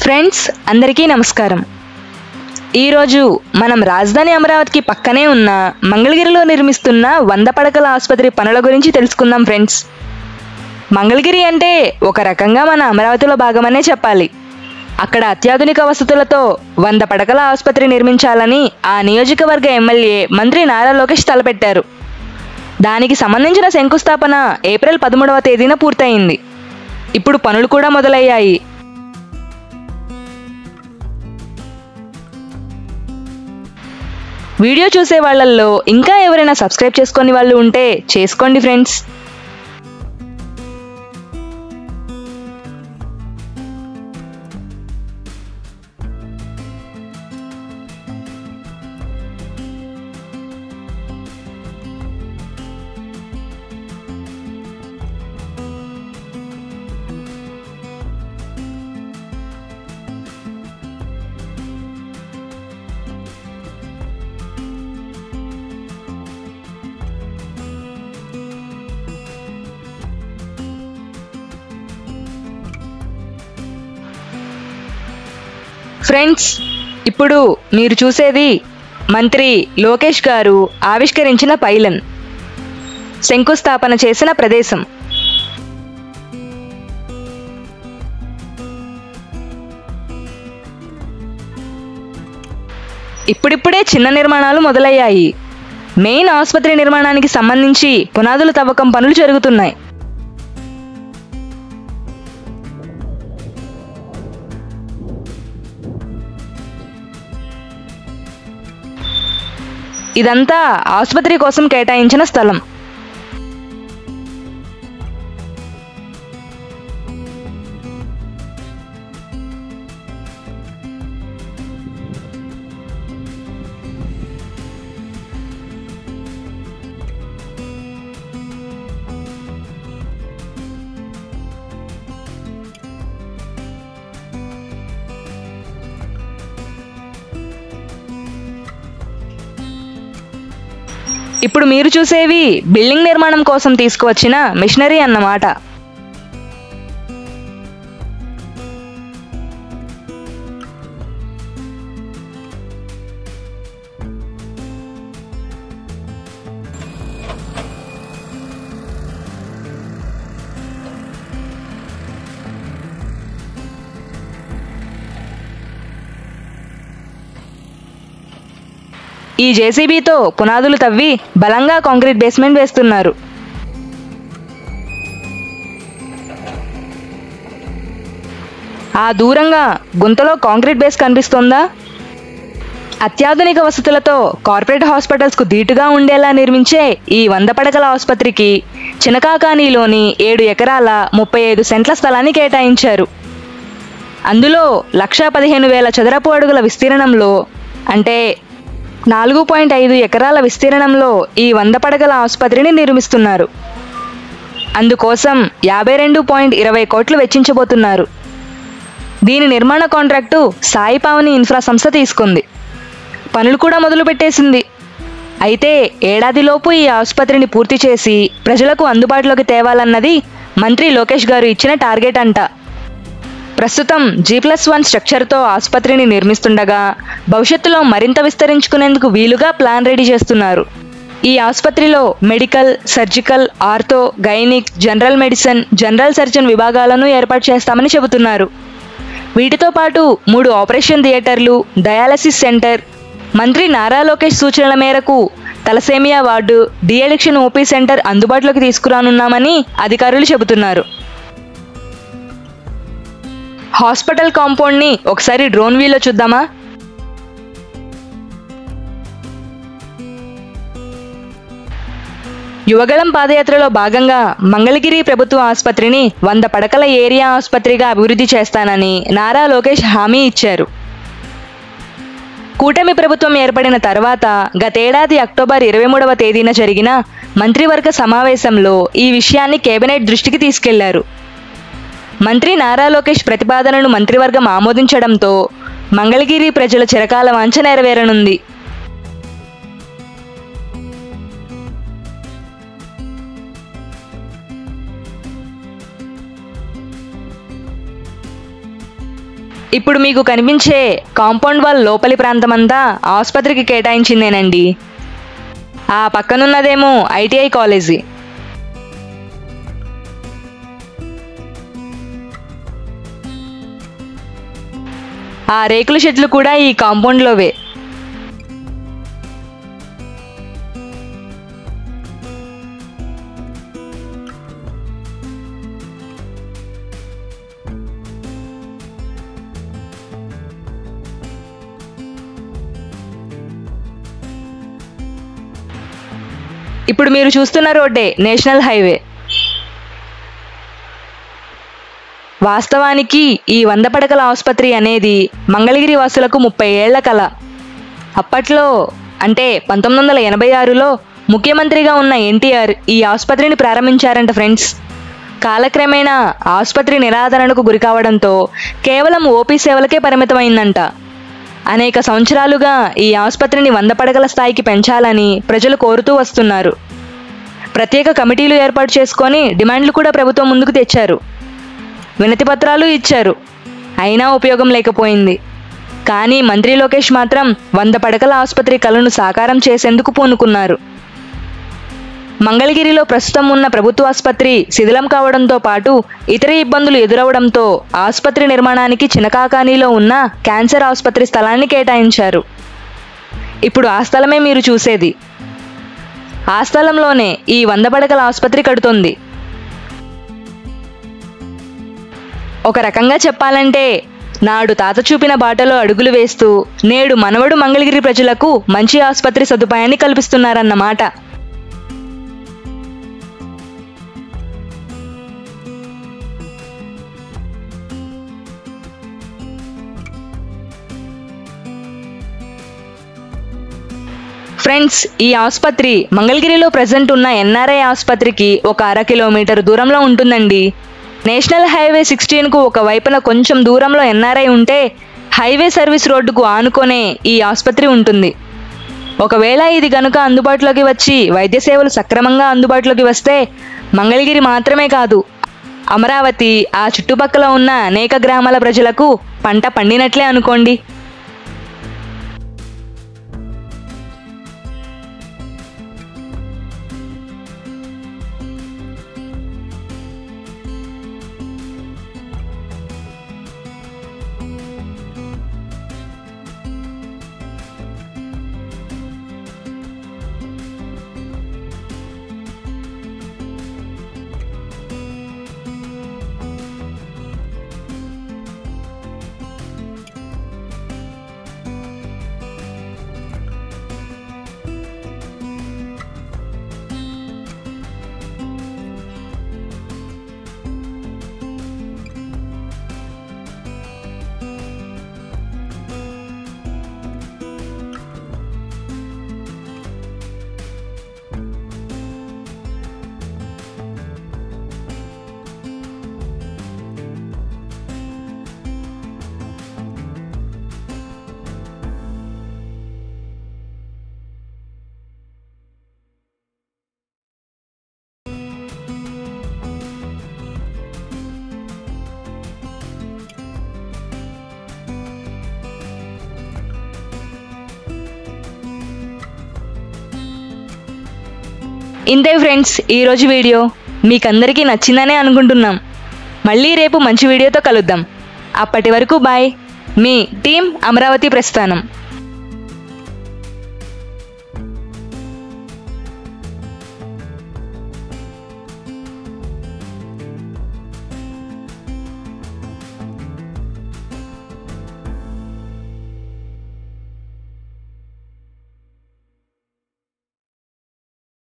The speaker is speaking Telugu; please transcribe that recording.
ఫ్రెండ్స్ అందరికీ నమస్కారం. ఈరోజు మనం రాజధాని అమరావతికి పక్కనే ఉన్న మంగళగిరిలో నిర్మిస్తున్న 100 పడకల ఆసుపత్రి పనుల గురించి తెలుసుకుందాం ఫ్రెండ్స్. మంగళగిరి అంటే ఒక రకంగా మన అమరావతిలో భాగమనే చెప్పాలి. అక్కడ అత్యాధునిక వసతులతో 100 పడకల ఆసుపత్రి నిర్మించాలని ఆ నియోజకవర్గ ఎమ్మెల్యే మంత్రి నారా లోకేష్ తలపెట్టారు. దానికి సంబంధించిన శంకుస్థాపన ఏప్రిల్ 13వ తేదీన పూర్తయింది. ఇప్పుడు పనులు కూడా మొదలయ్యాయి. వీడియో చూసే వాళ్ళల్లో ఇంకా ఎవరైనా సబ్స్క్రైబ్ చేసుకొని వాళ్ళు ఉంటే చేసుకోండి ఫ్రెండ్స్. ఫ్రెండ్స్, ఇప్పుడు మీరు చూసేది మంత్రి లోకేష్ గారు ఆవిష్కరించిన పైలన్, శంకుస్థాపన చేసిన ప్రదేశం. ఇప్పుడిప్పుడే చిన్న నిర్మాణాలు మొదలయ్యాయి. మెయిన్ ఆసుపత్రి నిర్మాణానికి సంబంధించి పునాదుల తవ్వకం పనులు జరుగుతున్నాయి. ఇదంతా ఆసుపత్రి కోసం కేటాయించిన స్థలం. ఇప్పుడు మీరు చూసేవి బిల్డింగ్ నిర్మాణం కోసం తీసుకువచ్చిన మిషనరీ అన్నమాట. ఈ జేసీబీతో పునాదులు తవ్వి బలంగా కాంక్రీట్ బేస్మెంట్ వేస్తున్నారు. ఆ దూరంగా గుంతలో కాంక్రీట్ బేస్ కనిపిస్తోందా? అత్యాధునిక వసతులతో కార్పొరేట్ హాస్పిటల్స్కు ధీటుగా ఉండేలా నిర్మించే ఈ 100 పడకల ఆసుపత్రికి చినకాకానీలోని 7 ఎకరాల 35 సెంట్ల స్థలాన్ని కేటాయించారు. అందులో 1,15,000 చదరపు అడుగుల విస్తీర్ణంలో, అంటే 4.5 ఎకరాల విస్తీర్ణంలో ఈ 100 పడకల ఆసుపత్రిని నిర్మిస్తున్నారు. అందుకోసం 52.20 కోట్లు వెచ్చించబోతున్నారు. దీని నిర్మాణ కాంట్రాక్టు సాయి పావని ఇన్ఫ్రా సంస్థ తీసుకుంది. పనులు కూడా మొదలుపెట్టేసింది. అయితే ఏడాదిలోపు ఈ ఆసుపత్రిని పూర్తి చేసి ప్రజలకు అందుబాటులోకి తేవాలన్నది మంత్రి లోకేష్ గారు ఇచ్చిన టార్గెట్ అంట. ప్రస్తుతం G+1 స్ట్రక్చర్తో ఆసుపత్రిని నిర్మిస్తుండగా భవిష్యత్తులో మరింత విస్తరించుకునేందుకు వీలుగా ప్లాన్ రెడీ చేస్తున్నారు. ఈ ఆసుపత్రిలో medical, surgical, ortho, gynaec, general medicine, general surgeon విభాగాలను ఏర్పాటు చేస్తామని చెబుతున్నారు. వీటితో పాటు 3 ఆపరేషన్ థియేటర్లు, డయాలసిస్ సెంటర్, మంత్రి నారా లోకేష్ సూచనల మేరకు thalassaemia ward, deaddiction OP centre అందుబాటులోకి తీసుకురానున్నామని అధికారులు చెబుతున్నారు. హాస్పిటల్ కాంపౌండ్ని ఒకసారి డ్రోన్ వ్యూలో చూద్దామా? యువగళం పాదయాత్రలో భాగంగా మంగళగిరి ప్రభుత్వ ఆసుపత్రిని 100 పడకల ఏరియా ఆసుపత్రిగా అభివృద్ధి చేస్తానని నారా లోకేష్ హామీ ఇచ్చారు. కూటమి ప్రభుత్వం ఏర్పడిన తర్వాత గతేడాది అక్టోబర్ 23వ తేదీన జరిగిన మంత్రివర్గ సమావేశంలో ఈ విషయాన్ని కేబినెట్ దృష్టికి తీసుకెళ్లారు. మంత్రి నారా లోకేష్ ప్రతిపాదనను మంత్రివర్గం ఆమోదించడంతో మంగళగిరి ప్రజల చిరకాల వాంఛ నెరవేరనుంది. ఇప్పుడు మీకు కనిపించే కాంపౌండ్ వాల్ లోపలి ప్రాంతమంతా ఆసుపత్రికి కేటాయించిందేనండి. ఆ పక్కనున్నదేమో ఐటీఐ కాలేజీ. ఆ రేకుల షెడ్లు కూడా ఈ కాంపౌండ్లోవే. ఇప్పుడు మీరు చూస్తున్న రోడ్డే నేషనల్ హైవే. వాస్తవానికి ఈ 100 పడకల ఆసుపత్రి అనేది మంగళగిరి వాసులకు 30 ఏళ్ల కల. అప్పట్లో అంటే 1986లో ముఖ్యమంత్రిగా ఉన్న ఎన్టీఆర్ ఈ ఆసుపత్రిని ప్రారంభించారంట ఫ్రెండ్స్. కాలక్రమేణా ఆసుపత్రి నిరాదరణకు గురికావడంతో కేవలం ఓపీ సేవలకే పరిమితమైందంట. అనేక సంవత్సరాలుగా ఈ ఆసుపత్రిని 100 పడకల స్థాయికి పెంచాలని ప్రజలు కోరుతూ వస్తున్నారు. ప్రత్యేక కమిటీలు ఏర్పాటు చేసుకొని డిమాండ్లు కూడా ప్రభుత్వం ముందుకు తెచ్చారు. వినతి పత్రాలు ఇచ్చారు. అయినా ఉపయోగం లేకపోయింది. కానీ మంత్రి లోకేష్ మాత్రం 100 పడకల ఆసుపత్రి కలను సాకారం చేసేందుకు పూనుకున్నారు. మంగళగిరిలో ప్రస్తుతం ఉన్న ప్రభుత్వ ఆసుపత్రి శిథిలం కావడంతో పాటు ఇతర ఇబ్బందులు ఎదురవడంతో ఆసుపత్రి నిర్మాణానికి చినకాకానీలో ఉన్న క్యాన్సర్ ఆసుపత్రి స్థలాన్ని కేటాయించారు. ఇప్పుడు ఆ స్థలమే మీరు చూసేది. ఆ స్థలంలోనే ఈ 100 పడకల ఆసుపత్రి కడుతోంది. ఒక రకంగా చెప్పాలంటే నాడు తాత చూపిన బాటలో అడుగులు వేస్తూ నేడు మనవడు మంగళగిరి ప్రజలకు మంచి ఆసుపత్రి సదుపాయాన్ని కల్పిస్తున్నారన్నమాట. ఫ్రెండ్స్, ఈ ఆసుపత్రి మంగళగిరిలో ప్రెజెంట్ ఉన్న ఎన్ఆర్ఐ ఆసుపత్రికి ఒక 1/2 కిలోమీటర్ దూరంలో ఉంటుందండి. నేషనల్ హైవే 16కు ఒక వైపున కొంచెం దూరంలో ఎన్ఆర్ఐ ఉంటే హైవే సర్వీస్ రోడ్డుకు ఆనుకొనే ఈ ఆసుపత్రి ఉంటుంది. ఒకవేళ ఇది గనుక అందుబాటులోకి వచ్చి వైద్య సేవలు సక్రమంగా అందుబాటులోకి వస్తే మంగళగిరి మాత్రమే కాదు, అమరావతి ఆ చుట్టుపక్కల ఉన్న అనేక గ్రామాల ప్రజలకు పంట పండినట్లే అనుకోండి. ఇంతే ఫ్రెండ్స్, ఈరోజు వీడియో మీకందరికీ నచ్చిందనే అనుకుంటున్నాం. మళ్ళీ రేపు మంచి వీడియోతో కలుద్దాం. అప్పటి వరకు బాయ్. మీ టీం అమరావతి ప్రస్థానం.